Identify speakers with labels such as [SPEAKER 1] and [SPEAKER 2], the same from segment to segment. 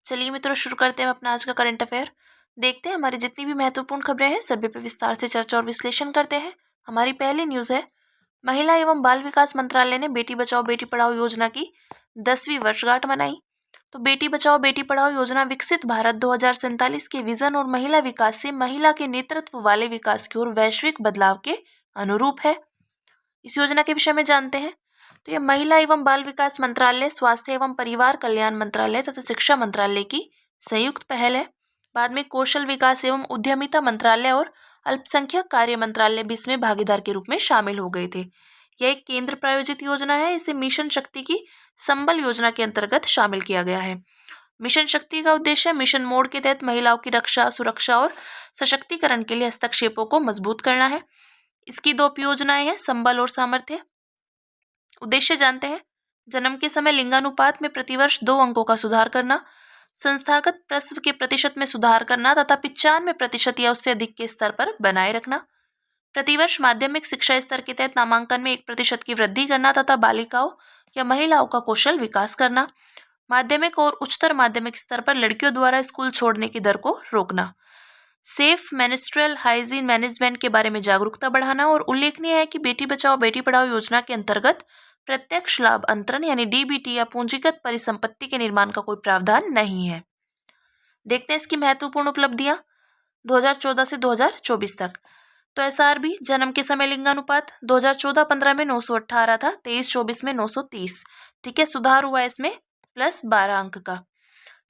[SPEAKER 1] चलिए मित्रों, शुरू करते हैं अपना आज का करंट अफेयर। देखते हैं हमारी जितनी भी महत्वपूर्ण खबरें हैं सभी पर विस्तार से चर्चा और विश्लेषण करते हैं। हमारी पहली न्यूज़ है, महिला एवं बाल विकास मंत्रालय ने बेटी बचाओ बेटी पढ़ाओ योजना की 10वीं वर्षगांठ मनाई। तो बेटी बचाओ बेटी पढ़ाओ योजना विकसित भारत 2047 के विजन और महिला विकास से महिला के नेतृत्व वाले विकास की ओर वैश्विक बदलाव के अनुरूप है। इस योजना के विषय में जानते हैं। तो यह महिला एवं बाल विकास मंत्रालय, स्वास्थ्य एवं परिवार कल्याण मंत्रालय तथा शिक्षा मंत्रालय की संयुक्त पहल है। बाद में कौशल विकास एवं उद्यमिता मंत्रालय और अल्पसंख्यक कार्य मंत्रालय भी इसमें भागीदार के रूप में शामिल हो गए थे। यह एक केंद्र प्रायोजित योजना है। इसे मिशन शक्ति की संबल योजना के अंतर्गत शामिल किया गया है। मिशन शक्ति का उद्देश्य मिशन मोड के तहत महिलाओं की रक्षा, सुरक्षा और सशक्तिकरण के लिए हस्तक्षेपों को मजबूत करना है। इसकी दो उपयोजनाएं हैं, संबल और सामर्थ्य। उद्देश्य जानते हैं। जन्म के समय लिंगानुपात में प्रतिवर्ष 2 अंकों का सुधार करना, संस्थागत प्रसव के प्रतिशत में सुधार करना तथा 95% या उससे अधिक के स्तर पर बनाए रखना, प्रतिवर्ष माध्यमिक शिक्षा स्तर के तहत नामांकन में 1% की वृद्धि करना तथा बालिकाओं या महिलाओं का कौशल विकास करना, माध्यमिक और उच्चतर माध्यमिक स्तर पर लड़कियों द्वारा स्कूल छोड़ने की दर को रोकना, सेफ मेंस्ट्रुअल हाइजीन मैनेजमेंट के बारे में जागरूकता बढ़ाना। और उल्लेखनीय है कि बेटी बचाओ बेटी पढ़ाओ योजना के अंतर्गत प्रत्यक्ष लाभ अंतरण यानी डीबीटी या पूंजीगत परिसंपत्ति के निर्माण का कोई प्रावधान नहीं है। देखते हैं इसकी महत्वपूर्ण उपलब्धियां 2014 से 2024 तक। तो एसआरबी, जन्म के समय लिंगानुपात 2014-15 में 918 था, 23-24 में 930। ठीक है, सुधार हुआ इसमें +12 अंक का।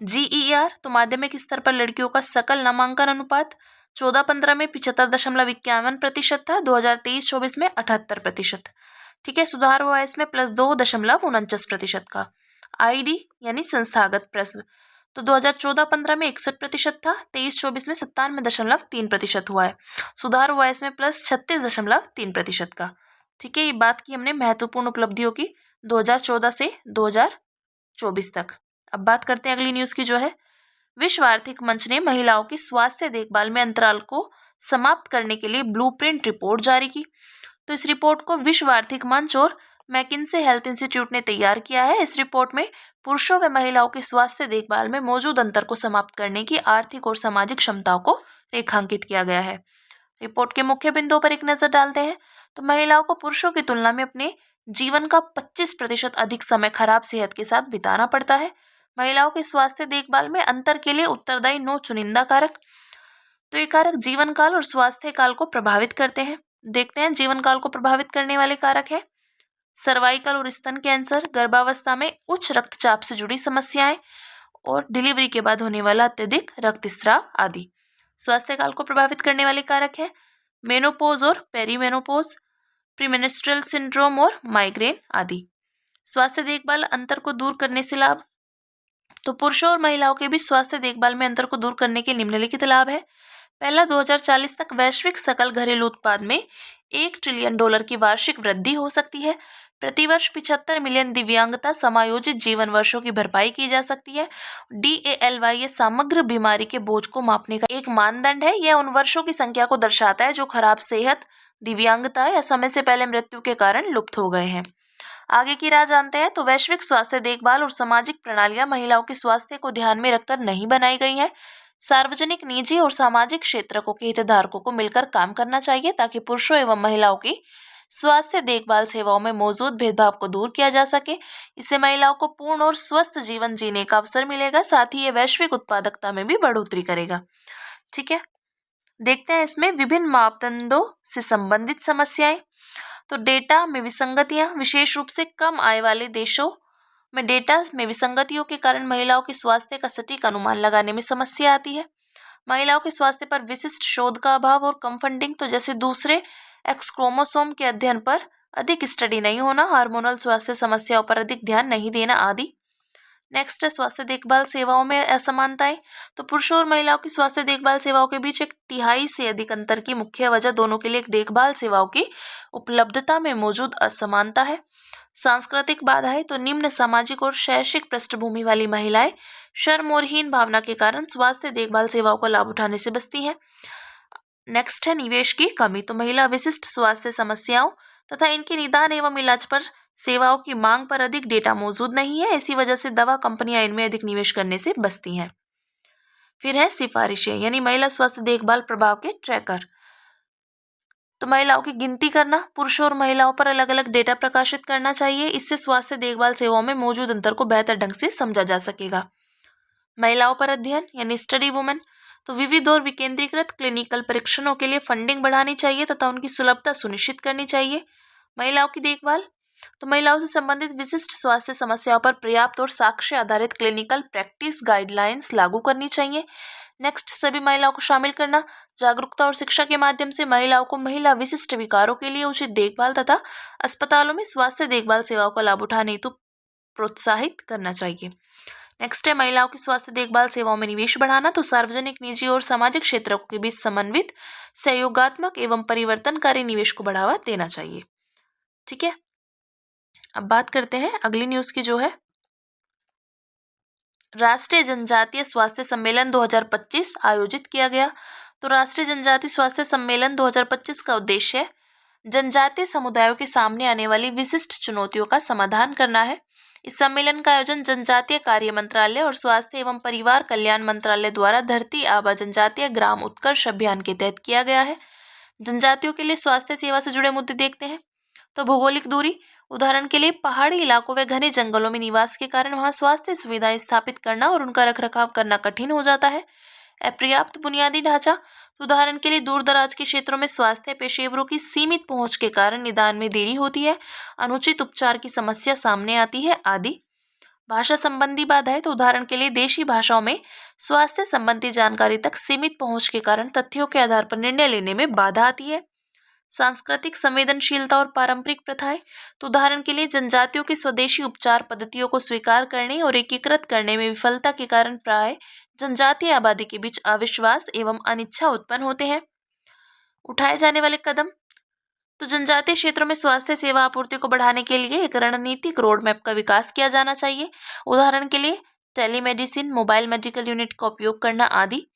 [SPEAKER 1] जीईआर, तो माध्यमिक स्तर पर लड़कियों का सकल नामांकन अनुपात 14-15 में 75.51% था, 2023-24 में 78%। ठीक है, सुधार हुआ इसमें +2.49% का। आईडी यानी संस्थागत प्रसव, तो 2014-15 में 61% था, 23-24 में 97.3% हुआ है। सुधार हुआ है इसमें +36.3% का। ठीक है, ये बात की हमने महत्वपूर्ण उपलब्धियों की 2014 से 2024 तक। अब बात करते हैं अगली न्यूज़ की, जो है विश्व आर्थिक मंच ने महिलाओं की स्वास्थ्य देखभाल में अंतराल को समाप्त करने के लिए ब्लूप्रिंट रिपोर्ट जारी की। तो इस रिपोर्ट को विश्व आर्थिक मंच और मैकिन्से हेल्थ इंस्टीट्यूट ने तैयार किया है। इस रिपोर्ट में पुरुषों व महिलाओं की स्वास्थ्य देखभाल में मौजूद अंतर को समाप्त करने की आर्थिक और सामाजिक क्षमताओं को रेखांकित किया गया है। रिपोर्ट के मुख्य बिंदुओं पर एक नजर डालते हैं। तो महिलाओं को पुरुषों की तुलना में अपने जीवन का 25% अधिक समय खराब सेहत के साथ बिताना पड़ता है। महिलाओं के स्वास्थ्य देखभाल में अंतर के लिए उत्तरदायी 9 चुनिंदा कारक। तो ये कारक जीवन काल और स्वास्थ्य काल को प्रभावित करते हैं। देखते हैं जीवन काल को प्रभावित करने वाले कारक है सर्वाइकल और स्तन कैंसर, गर्भावस्था में उच्च रक्तचाप से जुड़ी समस्याएं और डिलीवरी के बाद होने वाला अत्यधिक रक्तस्राव आदि। स्वास्थ्य काल को प्रभावित करने वाले कारक है मेनोपोज और पेरीमेनोपोज, प्रीमेंस्ट्रुअल सिंड्रोम और माइग्रेन आदि। स्वास्थ्य देखभाल अंतर को दूर करने से लाभ। तो पुरुषों और महिलाओं के बीच स्वास्थ्य देखभाल में अंतर को दूर करने के निम्नलिखित लाभ है। पहला, 2040 तक वैश्विक सकल घरेलू उत्पाद में $1 ट्रिलियन की वार्षिक वृद्धि हो सकती है। प्रतिवर्ष 75 मिलियन दिव्यांगता समायोजित जीवन वर्षों की भरपाई की जा सकती है। DALY ये समग्र बीमारी के बोझ को मापने का एक मानदंड है। यह उन वर्षों की संख्या को दर्शाता है जो खराब सेहत, दिव्यांगता या समय से पहले मृत्यु के कारण लुप्त हो गए हैं। आगे की राह जानते हैं। तो वैश्विक स्वास्थ्य देखभाल और सामाजिक प्रणालियां महिलाओं के स्वास्थ्य को ध्यान में रखकर नहीं बनाई गई हैं। सार्वजनिक, निजी और सामाजिक क्षेत्रों के हितधारकों को मिलकर काम करना चाहिए ताकि पुरुषों एवं महिलाओं की स्वास्थ्य देखभाल सेवाओं में मौजूद भेदभाव को दूर किया जा सके। इससे महिलाओं को पूर्ण और स्वस्थ जीवन जीने का अवसर मिलेगा, साथ ही ये वैश्विक उत्पादकता में भी बढ़ोतरी करेगा। ठीक है, देखते हैं इसमें विभिन्न मापदंडों से संबंधित समस्याएं। तो डेटा में विसंगतियां, विशेष रूप से कम आय वाले देशों में डेटा में विसंगतियों के कारण महिलाओं के स्वास्थ्य का सटीक अनुमान लगाने में समस्या आती है। महिलाओं के स्वास्थ्य पर विशिष्ट शोध का अभाव और कम फंडिंग, तो जैसे दूसरे एक्स क्रोमोसोम के अध्ययन पर अधिक स्टडी नहीं होना, हार्मोनल स्वास्थ्य समस्याओं पर अधिक ध्यान नहीं देना आदि। नेक्स्ट है स्वास्थ्य देखभाल सेवाओं में असमानताएं। तो पुरुषों और महिलाओं की स्वास्थ्य देखभाल सेवाओं के बीच 1/3 से अधिक अंतर की मुख्य वजह दोनों के लिए एक देखभाल सेवाओं की उपलब्धता में मौजूद असमानता है। सांस्कृतिक बाधाएं, तो निम्न सामाजिक और शैक्षिक पृष्ठभूमि वाली महिलाएं शर्म और हीन भावना के कारण स्वास्थ्य देखभाल सेवाओं का लाभ उठाने से बचती हैं। नेक्स्ट है निवेश की कमी। तो महिला विशिष्ट स्वास्थ्य समस्याओं तथा इनके निदान एवं इलाज पर सेवाओं की मांग पर अधिक डेटा मौजूद नहीं है। इसी वजह से दवा कंपनियां इनमें अधिक निवेश करने से बचती हैं। फिर है सिफारिशें, यानी महिला स्वास्थ्य देखभाल प्रभाव के ट्रैकर। तो महिलाओं की गिनती करना, पुरुषों और महिलाओं पर अलग अलग डेटा प्रकाशित करना चाहिए। इससे स्वास्थ्य देखभाल सेवाओं में मौजूद अंतर को बेहतर ढंग से समझा जा सकेगा। महिलाओं पर अध्ययन यानी स्टडी वुमेन। तो विविध और विकेंद्रीकृत क्लिनिकल परीक्षणों के लिए फंडिंग बढ़ानी चाहिए तथा उनकी सुलभता सुनिश्चित करनी चाहिए। महिलाओं की देखभाल, तो महिलाओं से संबंधित विशिष्ट स्वास्थ्य समस्याओं पर पर्याप्त और साक्ष्य आधारित क्लिनिकल प्रैक्टिस गाइडलाइंस लागू करनी चाहिए। नेक्स्ट, सभी महिलाओं को शामिल करना। जागरूकता और शिक्षा के माध्यम से महिलाओं को महिला विशिष्ट विकारों के लिए उचित देखभाल तथा अस्पतालों में स्वास्थ्य देखभाल सेवाओं का लाभ उठाने हेतु प्रोत्साहित करना चाहिए। नेक्स्ट है महिलाओं की स्वास्थ्य देखभाल सेवाओं में निवेश बढ़ाना। तो सार्वजनिक, निजी और सामाजिक क्षेत्रों के बीच समन्वित, सहयोगात्मक एवं परिवर्तनकारी निवेश को बढ़ावा देना चाहिए। ठीक है, अब बात करते हैं अगली न्यूज की, जो है राष्ट्रीय जनजातीय स्वास्थ्य सम्मेलन 2025 आयोजित किया गया। तो राष्ट्रीय जनजातीय स्वास्थ्य सम्मेलन 2025 का उद्देश्य है जनजातीय समुदायों के सामने आने वाली विशिष्ट चुनौतियों का समाधान करना है। इस सम्मेलन का आयोजन जनजातीय कार्य मंत्रालय और स्वास्थ्य एवं परिवार कल्याण मंत्रालय द्वारा धरती आबा जनजातीय ग्राम उत्कर्ष अभियान के तहत किया गया है। जनजातियों के लिए स्वास्थ्य सेवा से जुड़े मुद्दे देखते हैं। तो भौगोलिक दूरी, उदाहरण के लिए पहाड़ी इलाकों व घने जंगलों में निवास के कारण वहां स्वास्थ्य सुविधाएं स्थापित करना और उनका रखरखाव करना कठिन हो जाता है। अपर्याप्त बुनियादी ढांचा, उदाहरण के लिए दूर दराज के क्षेत्रों में स्वास्थ्य पेशेवरों की सीमित पहुंच के कारण निदान में देरी होती है, अनुचित उपचार की समस्या सामने आती है आदि। भाषा संबंधी बाधाएं, तो उदाहरण के लिए देशी भाषाओं में स्वास्थ्य संबंधी जानकारी तक सीमित पहुंच के कारण तथ्यों के आधार पर निर्णय लेने में बाधा आती है। सांस्कृतिक संवेदनशीलता और पारंपरिक प्रथाएं, तो उदाहरण के लिए जनजातियों की स्वदेशी उपचार पद्धतियों को स्वीकार करने और एकीकृत करने में विफलता के कारण प्राय जनजातीय आबादी के बीच अविश्वास एवं अनिच्छा उत्पन्न होते हैं। उठाए जाने वाले कदम, तो जनजातीय क्षेत्रों में स्वास्थ्य सेवा आपूर्ति को बढ़ाने के लिए एक रणनीतिक रोड मैप का विकास किया जाना चाहिए। उदाहरण के लिए टेलीमेडिसिन, मोबाइल मेडिकल यूनिट का उपयोग करना आदि।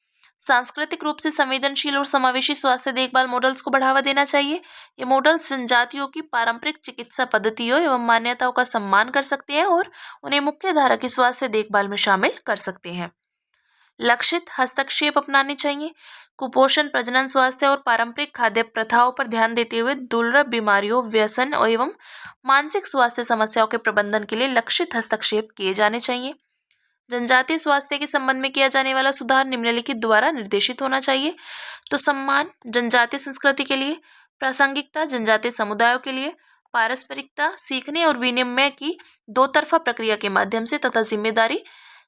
[SPEAKER 1] सांस्कृतिक रूप से संवेदनशील और समावेशी स्वास्थ्य देखभाल मॉडल्स को बढ़ावा देना चाहिए। ये मॉडल्स जनजातियों की पारंपरिक चिकित्सा पद्धतियों एवं मान्यताओं का सम्मान कर सकते हैं और उन्हें मुख्य धारा की स्वास्थ्य देखभाल में शामिल कर सकते हैं। लक्षित हस्तक्षेप अपनाने चाहिए। कुपोषण, प्रजनन स्वास्थ्य और पारंपरिक खाद्य प्रथाओं पर ध्यान देते हुए दुर्लभ बीमारियों, व्यसन एवं मानसिक स्वास्थ्य समस्याओं के प्रबंधन के लिए लक्षित हस्तक्षेप किए जाने चाहिए। जनजातीय स्वास्थ्य के संबंध में किया जाने वाला सुधार निम्नलिखित द्वारा निर्देशित होना चाहिए। तो सम्मान जनजातीय संस्कृति के लिए, प्रासंगिकता जनजातीय समुदायों के लिए, पारस्परिकता सीखने और विनिमय की दो तरफा प्रक्रिया के माध्यम से तथा जिम्मेदारी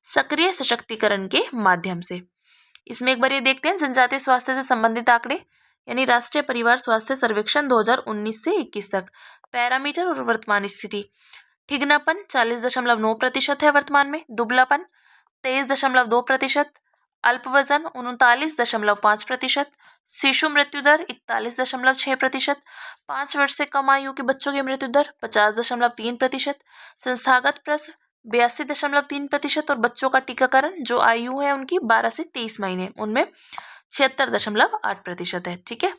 [SPEAKER 1] सक्रिय सशक्तिकरण के माध्यम से। इसमें एक बार ये देखते हैं जनजातीय स्वास्थ्य से संबंधित आंकड़े, यानी राष्ट्रीय परिवार स्वास्थ्य सर्वेक्षण 2019 से 21 तक। पैरामीटर और वर्तमान स्थिति, ठिगनापन 40.9% है वर्तमान में, दुबलापन 23.2%, अल्प वजन 39.5%, शिशु मृत्यु दर 41.6%, 5 वर्ष से कम आयु के बच्चों की मृत्यु दर 50.3%, संस्थागत प्रसव 82.3% और बच्चों का टीकाकरण जो आयु है उनकी 12 से 23 महीने उनमें 76.8% है। ठीक है,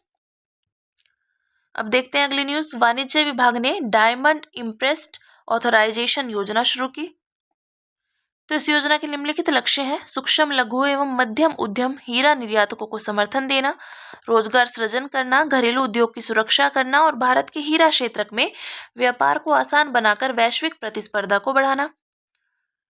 [SPEAKER 1] अब देखते हैं अगली न्यूज। वाणिज्य विभाग ने डायमंड इम्प्रेस्ड ऑथराइजेशन योजना शुरू की। तो इस योजना के निम्नलिखित लक्ष्य हैं: सूक्ष्म, लघु एवं मध्यम उद्यम हीरा निर्यातकों को समर्थन देना, रोजगार सृजन करना, घरेलू उद्योग की सुरक्षा करना और भारत के हीरा क्षेत्र में व्यापार को आसान बनाकर वैश्विक प्रतिस्पर्धा को बढ़ाना।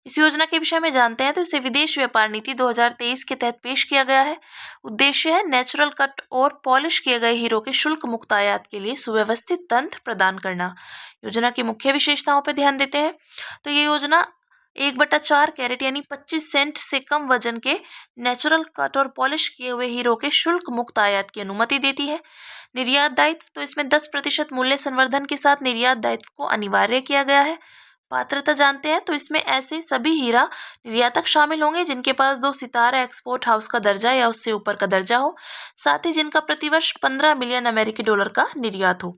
[SPEAKER 1] इस योजना के विषय में जानते हैं तो इसे विदेश व्यापार नीति 2023 के तहत पेश किया गया है। उद्देश्य है नेचुरल कट और पॉलिश किए गए हीरों के शुल्क मुक्त आयात के लिए सुव्यवस्थित तंत्र प्रदान करना। योजना की मुख्य विशेषताओं पर ध्यान देते हैं तो ये योजना 1/4 कैरेट यानी 25 सेंट से कम वजन के नेचुरल कट और पॉलिश किए हुए हीरो के शुल्क मुक्त आयात की अनुमति देती है। निर्यात दायित्व, तो इसमें 10% मूल्य संवर्धन के साथ निर्यात दायित्व को अनिवार्य किया गया है। पात्रता जानते हैं तो इसमें ऐसे सभी हीरा निर्यातक शामिल होंगे जिनके पास 2 सितारा एक्सपोर्ट हाउस का दर्जा या उससे ऊपर का दर्जा हो, साथ ही जिनका प्रतिवर्ष 15 मिलियन अमेरिकी डॉलर का निर्यात हो।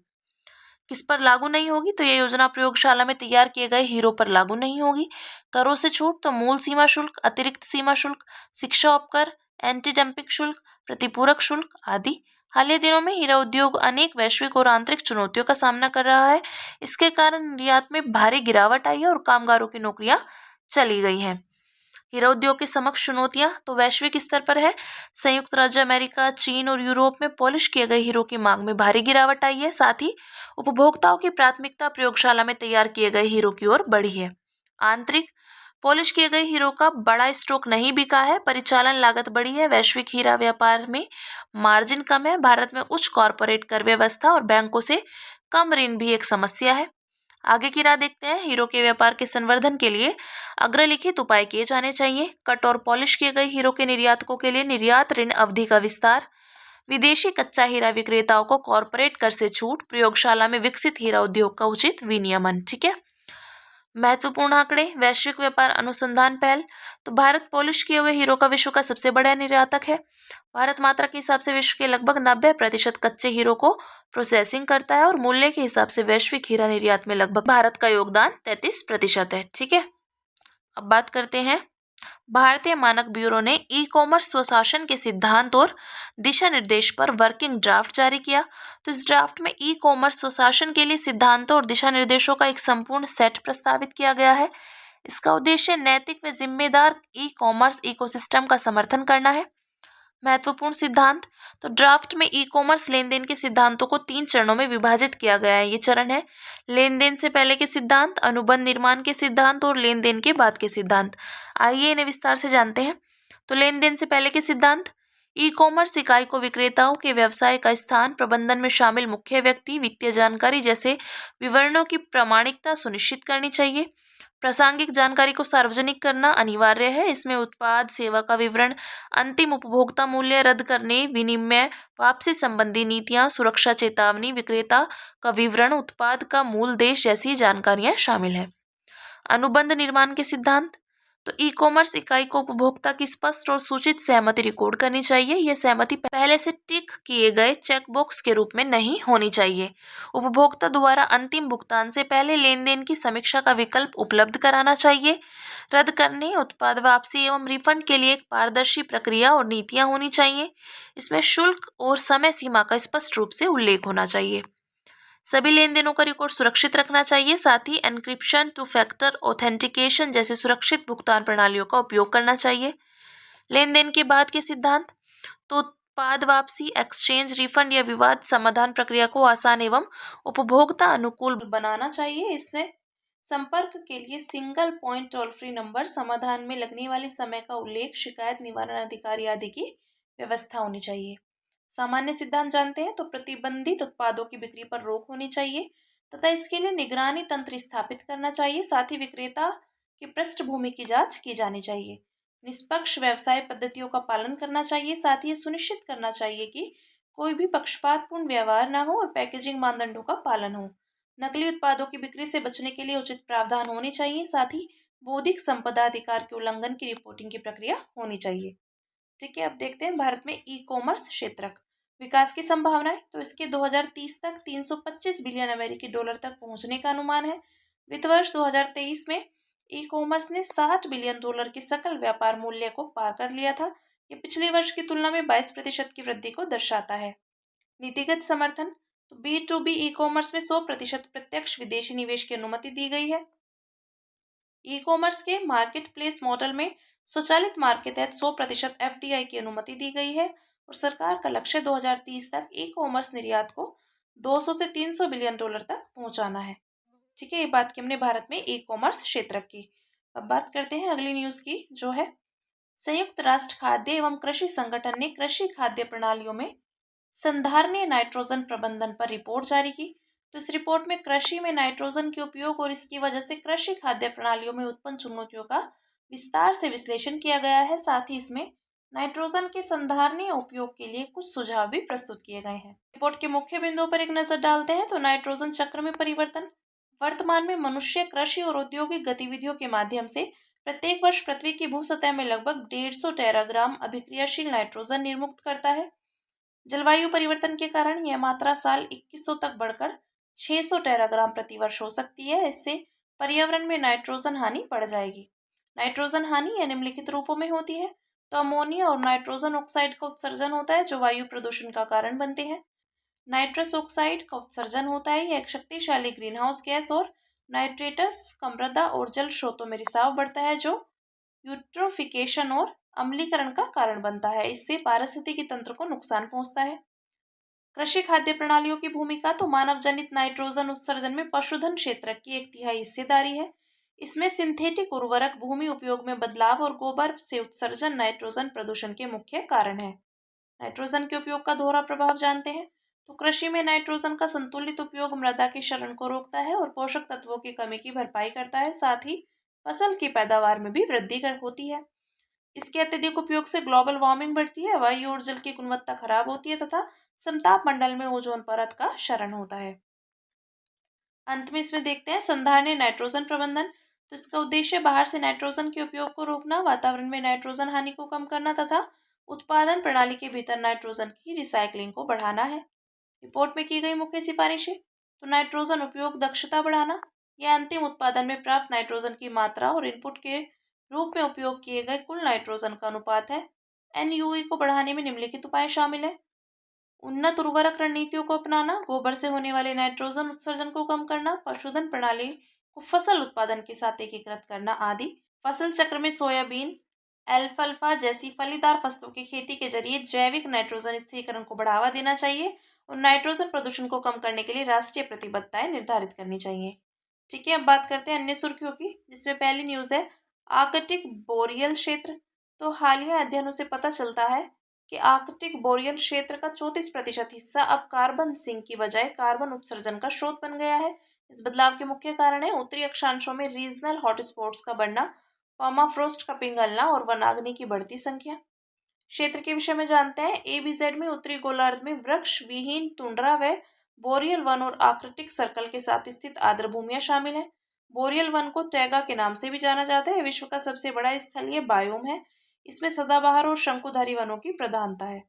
[SPEAKER 1] किस पर लागू नहीं होगी तो ये योजना प्रयोगशाला में तैयार किए गए हीरो पर लागू नहीं होगी। करों से छूट, तो मूल सीमा शुल्क, अतिरिक्त सीमा शुल्क, शिक्षा उपकर, एंटी डंपिंग शुल्क, प्रतिपूरक शुल्क आदि। हालिया दिनों में हीरा उद्योग अनेक वैश्विक और आंतरिक चुनौतियों का सामना कर रहा है। इसके कारण निर्यात में भारी गिरावट आई है और कामगारों की नौकरियां चली गई हैं। हीरा उद्योग की समक्ष चुनौतियां तो वैश्विक स्तर पर है। संयुक्त राज्य अमेरिका, चीन और यूरोप में पॉलिश किए गए हीरो की मांग में भारी गिरावट आई है। साथ ही उपभोक्ताओं की प्राथमिकता प्रयोगशाला में तैयार किए गए हीरो की ओर बढ़ी है। आंतरिक पॉलिश किए गए हीरो का बड़ा स्टॉक नहीं बिका है। परिचालन लागत बढ़ी है। वैश्विक हीरा व्यापार में मार्जिन कम है। भारत में उच्च कॉरपोरेट कर व्यवस्था और बैंकों से कम ऋण भी एक समस्या है। आगे की राह देखते हैं। हीरो के व्यापार के संवर्धन के लिए अग्रलिखित उपाय किए जाने चाहिए। कट और पॉलिश किए गए हीरो के निर्यातकों के लिए निर्यात ऋण अवधि का विस्तार, विदेशी कच्चा हीरा विक्रेताओं को कॉरपोरेट कर से छूट, प्रयोगशाला में विकसित हीरा उद्योग का उचित विनियमन। ठीक है। महत्वपूर्ण आंकड़े, वैश्विक व्यापार अनुसंधान पहल। तो भारत पॉलिश किए हुए हीरो का विश्व का सबसे बड़ा निर्यातक है। भारत मात्रा के हिसाब से विश्व के लगभग 90% कच्चे हीरो को प्रोसेसिंग करता है और मूल्य के हिसाब से वैश्विक हीरा निर्यात में लगभग भारत का योगदान 33% है। ठीक है। अब बात करते हैं। भारतीय मानक ब्यूरो ने ई कॉमर्स स्वशासन के सिद्धांत और दिशा निर्देश पर वर्किंग ड्राफ्ट जारी किया। तो इस ड्राफ्ट में ई कॉमर्स स्वशासन के लिए सिद्धांतों और दिशा निर्देशों का एक संपूर्ण सेट प्रस्तावित किया गया है। इसका उद्देश्य नैतिक व जिम्मेदार ई कॉमर्स इकोसिस्टम का समर्थन करना है। महत्वपूर्ण सिद्धांत, तो ड्राफ्ट में ई कॉमर्स लेन देन के सिद्धांतों को 3 चरणों में विभाजित किया गया है। ये चरण है लेन देन से पहले के सिद्धांत, अनुबंध निर्माण के सिद्धांत और लेन देन के बाद के सिद्धांत। आइए इन्हें विस्तार से जानते हैं। तो लेन देन से पहले के सिद्धांत, ई कॉमर्स इकाई को विक्रेताओं के व्यवसाय का स्थान, प्रबंधन में शामिल मुख्य व्यक्ति, वित्तीय जानकारी जैसे विवरणों की प्रामाणिकता सुनिश्चित करनी चाहिए। प्रासंगिक जानकारी को सार्वजनिक करना अनिवार्य है। इसमें उत्पाद, सेवा का विवरण, अंतिम उपभोक्ता मूल्य, रद्द करने, विनिमय, वापसी संबंधी नीतियां, सुरक्षा चेतावनी, विक्रेता का विवरण, उत्पाद का मूल देश जैसी जानकारियां शामिल है। अनुबंध निर्माण के सिद्धांत, तो ई कॉमर्स इकाई को उपभोक्ता की स्पष्ट और सूचित सहमति रिकॉर्ड करनी चाहिए। यह सहमति पहले से टिक किए गए चेकबॉक्स के रूप में नहीं होनी चाहिए। उपभोक्ता द्वारा अंतिम भुगतान से पहले लेन देन की समीक्षा का विकल्प उपलब्ध कराना चाहिए। रद्द करने, उत्पाद वापसी एवं रिफंड के लिए एक पारदर्शी प्रक्रिया और नीतियां होनी चाहिए। इसमें शुल्क और समय सीमा का स्पष्ट रूप से उल्लेख होना चाहिए। सभी लेन देनों का रिकॉर्ड सुरक्षित रखना चाहिए। साथ ही एन्क्रिप्शन, टू फैक्टर ऑथेंटिकेशन जैसे सुरक्षित भुगतान प्रणालियों का उपयोग करना चाहिए। लेन देन के बाद के सिद्धांत, तो उत्पाद वापसी, एक्सचेंज, रिफंड या विवाद समाधान प्रक्रिया को आसान एवं उपभोक्ता अनुकूल बनाना चाहिए। इससे संपर्क के लिए single point toll free number, समाधान में लगने वाले समय का उल्लेख, शिकायत निवारण अधिकारी आदि की व्यवस्था होनी चाहिए। सामान्य सिद्धांत जानते हैं। तो प्रतिबंधित उत्पादों की बिक्री पर रोक होनी चाहिए तथा इसके लिए निगरानी तंत्र स्थापित करना चाहिए। साथ ही विक्रेता की पृष्ठभूमि की जांच की जानी चाहिए। निष्पक्ष व्यवसाय पद्धतियों का पालन करना चाहिए। साथ ही यह सुनिश्चित करना चाहिए कि कोई भी पक्षपातपूर्ण व्यवहार न हो और पैकेजिंग मानदंडों का पालन हो। नकली उत्पादों की बिक्री से बचने के लिए उचित प्रावधान होने चाहिए। साथ ही बौद्धिक संपदा अधिकार के उल्लंघन की रिपोर्टिंग की प्रक्रिया होनी चाहिए। ठीक है। अब देखते हैं भारत में ई कॉमर्स क्षेत्र विकास की संभावनाएं। तो इसके 2030 तक 325 बिलियन अमेरिकी डॉलर तक पहुंचने का अनुमान है। वित्त वर्ष 2023 में ई कॉमर्स ने 60 बिलियन डॉलर के सकल व्यापार मूल्य को पार कर लिया था। ये पिछले वर्ष की तुलना में 22% की वृद्धि को दर्शाता है। नीतिगत समर्थन, तो B2B ई कॉमर्स में 100% प्रत्यक्ष विदेशी निवेश की अनुमति दी गई है। ई कॉमर्स के मार्केट प्लेस मॉडल में स्वचालित मार्ग के तहत 100% FDI की अनुमति दी गई है और सरकार का लक्ष्य 2030 तक ई कॉमर्स निर्यात को 200 से 300 बिलियन डॉलर तक पहुंचाना है। ठीक है। ये बात की हमने भारत में ई कॉमर्स क्षेत्र की। अब बात करते हैं अगली न्यूज़ की, जो है संयुक्त राष्ट्र खाद्य एवं कृषि संगठन ने कृषि खाद्य प्रणालियों में संधारणीय नाइट्रोजन प्रबंधन पर रिपोर्ट जारी की। तो इस रिपोर्ट में कृषि में नाइट्रोजन के उपयोग और इसकी वजह से कृषि खाद्य प्रणालियों में उत्पन्न चुनौतियों का विस्तार से विश्लेषण किया गया है। साथ ही इसमें नाइट्रोजन के संधारणीय उपयोग के लिए कुछ सुझाव भी प्रस्तुत किए गए हैं। रिपोर्ट के मुख्य बिंदुओं पर एक नजर डालते हैं। तो नाइट्रोजन चक्र में परिवर्तन, वर्तमान में मनुष्य कृषि और औद्योगिक गतिविधियों के माध्यम से प्रत्येक वर्ष पृथ्वी की भू सतह में लगभग 150 टेराग्राम अभिक्रियाशील नाइट्रोजन निर्मुक्त करता है। जलवायु परिवर्तन के कारण यह मात्रा साल 2100 तक बढ़कर 600 टेराग्राम प्रति वर्ष हो सकती है। इससे पर्यावरण में नाइट्रोजन हानि बढ़ जाएगी। नाइट्रोजन हानि यह निम्नलिखित रूपों में होती है। तो अमोनिया और नाइट्रोजन ऑक्साइड का उत्सर्जन होता है जो वायु प्रदूषण का कारण बनते हैं। नाइट्रस ऑक्साइड का उत्सर्जन होता है, यह एक शक्तिशाली ग्रीनहाउस गैस और नाइट्रेटस का मृदा और जल स्रोतों में रिसाव बढ़ता है जो यूट्रोफिकेशन और अम्लीकरण का कारण बनता है। इससे पारिस्थितिकी तंत्र को नुकसान पहुंचता है। कृषि खाद्य प्रणालियों की भूमिका तो मानव जनित नाइट्रोजन उत्सर्जन में पशुधन क्षेत्र की 1/3 हिस्सेदारी है। इसमें सिंथेटिक उर्वरक, भूमि उपयोग में बदलाव और गोबर से उत्सर्जन नाइट्रोजन प्रदूषण के मुख्य कारण है। नाइट्रोजन के उपयोग का दोहरा प्रभाव जानते हैं। तो कृषि में नाइट्रोजन का संतुलित उपयोग मृदा की क्षरण को रोकता है और पोषक तत्वों की कमी की भरपाई करता है। साथ ही फसल की पैदावार में भी वृद्धि होती है। इसके अत्यधिक उपयोग से ग्लोबल वार्मिंग बढ़ती है, वायु और जल की गुणवत्ता खराब होती है तथा समताप मंडल में ओजोन परत का क्षरण होता है। अंत में इसमें देखते हैं संधारणीय नाइट्रोजन प्रबंधन। तो इसका उद्देश्य बाहर से नाइट्रोजन के उपयोग को रोकना, वातावरण में नाइट्रोजन हानि को कम करना तथा उत्पादन प्रणाली के भीतर नाइट्रोजन की रिसाइकलिंग को बढ़ाना है। रिपोर्ट में की गई मुख्य सिफारिशें। तो नाइट्रोजन उपयोग दक्षता बढ़ाना, यह अंतिम उत्पादन में प्राप्त नाइट्रोजन की मात्रा और इनपुट के रूप में उपयोग किए गए कुल नाइट्रोजन का अनुपात है। एनयूई को बढ़ाने में निम्नलिखित उपाय शामिल है। उन्नत उर्वरक रणनीतियों को अपनाना, गोबर से होने वाले नाइट्रोजन उत्सर्जन को कम करना, पशुधन प्रणाली को फसल उत्पादन के साथ एकीकृत करना आदि। फसल चक्र में सोयाबीन, एल्फाल्फा जैसी फलीदार फसलों की खेती के जरिए जैविक नाइट्रोजन स्थिरीकरण को बढ़ावा देना चाहिए और नाइट्रोजन प्रदूषण को कम करने के लिए राष्ट्रीय प्रतिबद्धताएं निर्धारित करनी चाहिए। ठीक है, अब बात करते हैं अन्य सुर्खियों की, जिसमें पहली न्यूज़ है आर्कटिक बोरियल क्षेत्र। तो हालिया अध्ययनों से पता चलता है कि आर्कटिक बोरियल क्षेत्र का 34% हिस्सा अब कार्बन सिंक की बजाय कार्बन उत्सर्जन का स्रोत बन गया है। इस बदलाव के मुख्य कारण है उत्तरी अक्षांशों में रीजनल हॉटस्पॉट्स का बढ़ना, पर्माफ्रोस्ट का पिघलना और वनाग्नि की बढ़ती संख्या। क्षेत्र के विषय में जानते हैं। एबीजेड में उत्तरी गोलार्ध में वृक्ष विहीन टुंड्रा व बोरियल वन और आर्कटिक सर्कल के साथ स्थित आर्द्र भूमियां शामिल हैं। बोरियल वन को टैगा के नाम से भी जाना जाता है। विश्व का सबसे बड़ा स्थलीय बायोम है। इसमें सदाबहार और शंकुधारी वनों की प्रधानता है।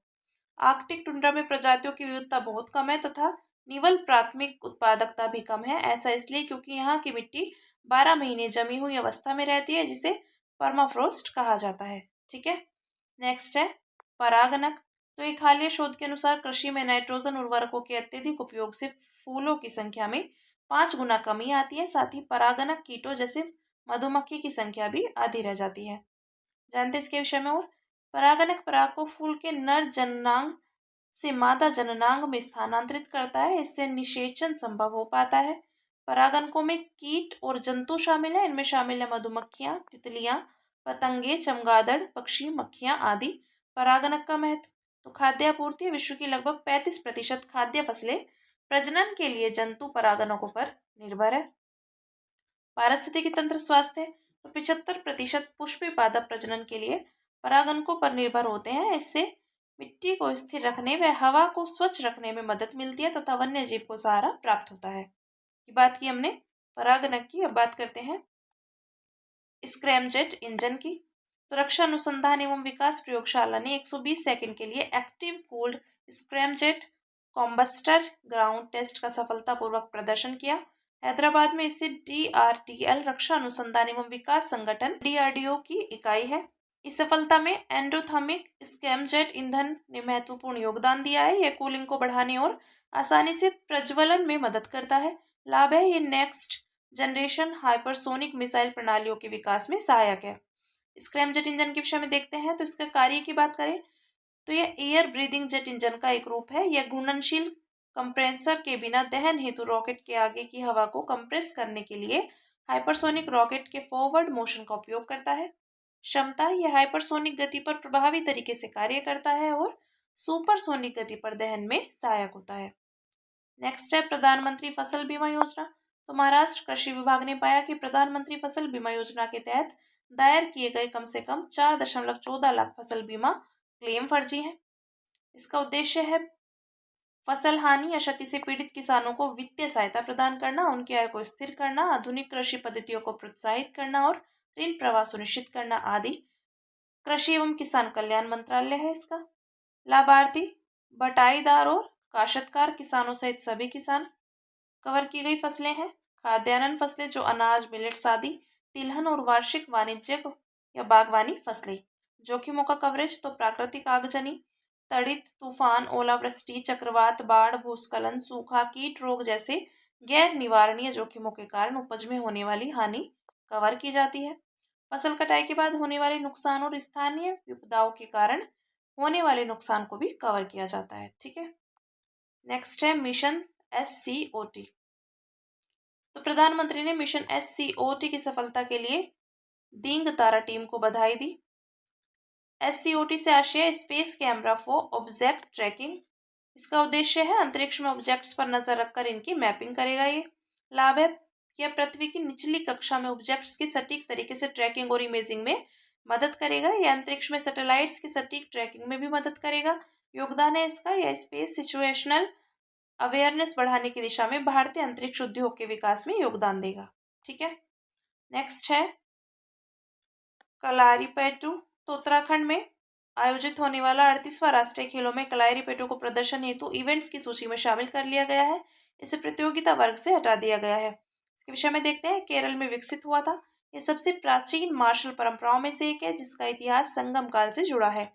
[SPEAKER 1] आर्कटिक टुंड्रा में प्रजातियों की विविधता बहुत कम है तथा निवल प्राथमिक उत्पादकता भी कम है। ऐसा इसलिए क्योंकि यहाँ की मिट्टी 12 महीने जमी हुई अवस्था में रहती है, जिसे परमाफ्रोस्ट कहा जाता है। ठीक है, नेक्स्ट है परागनक। तो एक हालिया शोध के अनुसार कृषि में नाइट्रोजन उर्वरकों के अत्यधिक उपयोग से फूलों की संख्या में 5 गुना कमी आती है। साथ ही परागनक कीटों जैसे मधुमक्खी की संख्या भी आधी रह जाती है। जानते हैं इसके विषय में और। परागनक पराग को फूल के नर जननांग से मादा जननांग में स्थानांतरित करता है। इससे निषेचन संभव हो पाता है। परागनकों में कीट और जंतु शामिल है। इनमें शामिल है मधुमक्खियां, तितलियां, पतंगे, चमगादड़, पक्षी, मक्खियां आदि। परागनक का महत्व। तो खाद्य आपूर्ति। विश्व की लगभग 35% खाद्य फसलें प्रजनन के लिए जंतु परागनकों पर निर्भर है। पारिस्थितिकी तंत्र स्वास्थ्य। तो 75% पुष्पीय पादप प्रजनन के लिए परागनकों पर निर्भर होते हैं। इससे मिट्टी को स्थिर रखने व हवा को स्वच्छ रखने में मदद मिलती है तथा वन्य जीव को सहारा प्राप्त होता है। ये बात की हमने परागनक की। अब बात करते हैं स्क्रैमजेट इंजन की। तो रक्षा अनुसंधान एवं विकास प्रयोगशाला ने 120 सेकंड के लिए active cold scramjet combustor ground test का सफलतापूर्वक प्रदर्शन किया। हैदराबाद में स्थित DRDL रक्षा अनुसंधान एवं विकास संगठन DRDO की इकाई है। इस सफलता में एंडोथर्मिक स्क्रैमजेट ईंधन ने महत्वपूर्ण योगदान दिया है। यह कूलिंग को बढ़ाने और आसानी से प्रज्वलन में मदद करता है। लाभ है, ये नेक्स्ट जनरेशन हाइपरसोनिक मिसाइल प्रणालियों के विकास में सहायक है। स्क्रैमजेट इंजन के विषय में देखते हैं। तो इसके कार्य की बात करें तो यह एयर ब्रीदिंग जेट इंजन का एक रूप है। यह घूर्णनशील कंप्रेसर के बिना दहन हेतु रॉकेट के आगे की हवा को कंप्रेस करने के लिए हाइपरसोनिक रॉकेट के फॉरवर्ड मोशन का उपयोग करता है। क्षमता, यह हाइपरसोनिक गति पर प्रभावी तरीके से कार्य करता है और सुपरसोनिक गति पर दहन में सहायक होता है। नेक्स्ट है प्रधानमंत्री फसल बीमा योजना। तो महाराष्ट्र कृषि विभाग ने पाया कि प्रधानमंत्री फसल बीमा योजना के तहत दायर किए गए कम से कम 4.14 लाख फसल बीमा क्लेम फर्जी हैं। इसका उद्देश्य है फसल हानि या क्षति से पीड़ित किसानों को वित्तीय सहायता प्रदान करना, उनकी आय को स्थिर करना, आधुनिक कृषि पद्धतियों को प्रोत्साहित करना और ऋण प्रवाह सुनिश्चित करना आदि। कृषि एवं किसान कल्याण मंत्रालय है इसका। लाभार्थी बटाईदार और काश्तकार किसानों सहित सभी किसान। कवर की गई फसलें हैं खाद्यान्न फसलें जो अनाज, मिलेट्स आदि, तिलहन और वार्षिक वाणिज्यिक या बागवानी फसलें। जोखिमों का कवरेज तो प्राकृतिक आगजनी, तड़ित, तूफान, ओलावृष्टि, चक्रवात, बाढ़, भूस्खलन, सूखा, कीट रोग जैसे गैर निवारणीय जोखिमों के कारण उपज में होने वाली हानि कवर की जाती है। फसल कटाई के बाद होने वाले नुकसान और स्थानीय विपदाओं के कारण होने वाले नुकसान को भी कवर किया जाता है। ठीक है। नेक्स्ट है मिशन SCOT। तो प्रधानमंत्री ने मिशन SCOT की सफलता के लिए दींग तारा टीम को बधाई दी। SCOT से आशय space camera for object tracking. इसका उद्देश्य है अंतरिक्ष में ऑब्जेक्ट्स पर नजर रखकर इनकी मैपिंग करेगा। ये लाभ है, यह पृथ्वी की निचली कक्षा में ऑब्जेक्ट्स की सटीक तरीके से ट्रैकिंग और इमेजिंग में मदद करेगा। यह अंतरिक्ष में सैटेलाइट्स की सटीक ट्रैकिंग में भी मदद करेगा। योगदान है इसका, यह स्पेस सिचुएशनल अवेयरनेस बढ़ाने की दिशा में भारतीय अंतरिक्ष उद्योग के विकास में योगदान देगा। ठीक है। नेक्स्ट है कलारीपयट्टू। तो उत्तराखंड में आयोजित होने वाला 38वां राष्ट्रीय खेलों में कलारीपयट्टू को प्रदर्शन हेतु इवेंट्स की सूची में शामिल कर लिया गया है। इसे प्रतियोगिता वर्ग से हटा दिया गया है। इसके विषय में देखते हैं। केरल में विकसित हुआ था। यह सबसे प्राचीन मार्शल परंपराओं में से एक है जिसका इतिहास संगम काल से जुड़ा है।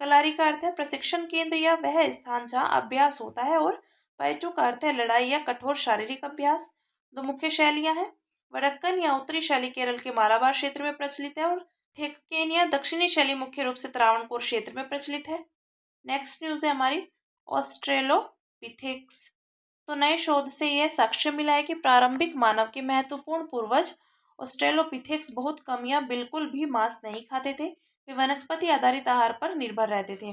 [SPEAKER 1] कलारी का अर्थ है प्रशिक्षण केंद्र या वह स्थान जहाँ अभ्यास होता है, और पयट्टू का अर्थ है लड़ाई या कठोर शारीरिक अभ्यास। दो मुख्य शैलियां हैं। वडक्कन या उत्तरी शैली केरल के मालाबार क्षेत्र में प्रचलित है, और थेक्केनिया दक्षिणी शैली मुख्य रूप से त्रावणकोर क्षेत्र में प्रचलित है। नेक्स्ट न्यूज है हमारी ऑस्ट्रेलोपिथेक्स। तो नए शोध से यह साक्ष्य मिला है कि प्रारंभिक मानव के महत्वपूर्ण पूर्वज ऑस्ट्रेलोपिथेक्स बहुत कम या बिल्कुल भी मांस नहीं खाते थे। वे वनस्पति आधारित आहार पर निर्भर रहते थे।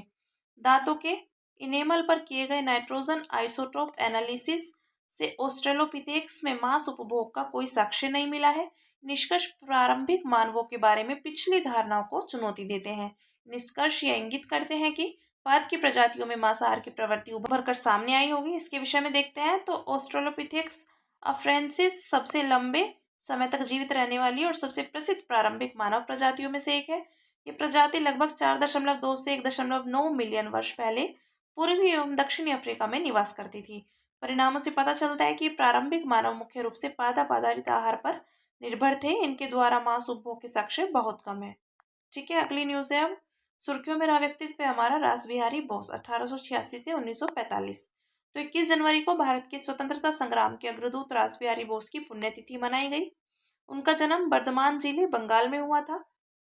[SPEAKER 1] दांतों के इनेमल पर किए गए नाइट्रोजन आइसोटोप एनालिसिस से ऑस्ट्रेलोपिथेक्स में मांस उपभोग का कोई साक्ष्य नहीं मिला है। निष्कर्ष प्रारंभिक मानवों के बारे में पिछली धारणाओं को चुनौती देते हैं। निष्कर्ष यह इंगित करते हैं कि बाद की प्रजातियों में मांसाहार की प्रवृत्ति उभर कर सामने आई होगी। इसके विषय में देखते हैं। तो ऑस्ट्रेलोपिथेक्स अफ्रेंसिस सबसे लंबे समय तक जीवित रहने वाली और सबसे प्रसिद्ध प्रारंभिक मानव प्रजातियों में से एक है। ये प्रजाति लगभग 4.2 से 1.9 मिलियन वर्ष पहले पूर्वी एवं दक्षिणी अफ्रीका में निवास करती थी। परिणामों से पता चलता है कि प्रारंभिक मानव मुख्य रूप से पादप आधारित आहार पर निर्भर थे। इनके द्वारा मांस उपभोग के साक्ष्य बहुत कम है। ठीक है। अगली न्यूज है अब सुर्खियों में रहा व्यक्तित्व है हमारा रास बिहारी बोस 1886 से 1945। तो 21 जनवरी को भारत के स्वतंत्रता संग्राम के अग्रदूत रास बिहारी बोस की पुण्यतिथि मनाई गई। उनका जन्म बर्धमान जिले बंगाल में हुआ था।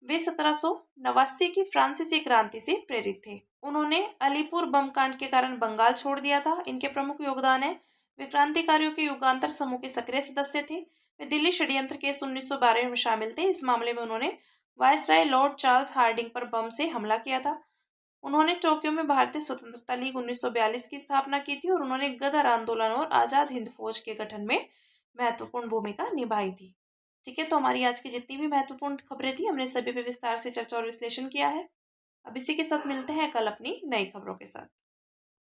[SPEAKER 1] वे 1789 की फ्रांसीसी क्रांति से प्रेरित थे। उन्होंने अलीपुर बम कांड के कारण बंगाल छोड़ दिया था। इनके प्रमुख योगदान है, वे क्रांतिकारियों के युगांतर समूह के सक्रिय सदस्य थे। वे दिल्ली षड्यंत्र केस 1912 में शामिल थे। इस मामले में उन्होंने वायसराय लॉर्ड चार्ल्स हार्डिंग पर बम से हमला किया था। उन्होंने टोक्यो में भारतीय स्वतंत्रता लीग 1942 की स्थापना की थी, और उन्होंने गदर आंदोलन और आजाद हिंद फौज के गठन में महत्वपूर्ण भूमिका निभाई थी। ठीक है। तो हमारी आज की जितनी भी महत्वपूर्ण खबरें थी हमने सभी पे विस्तार से चर्चा और विश्लेषण किया है। अब इसी के साथ मिलते हैं कल अपनी नई खबरों के साथ।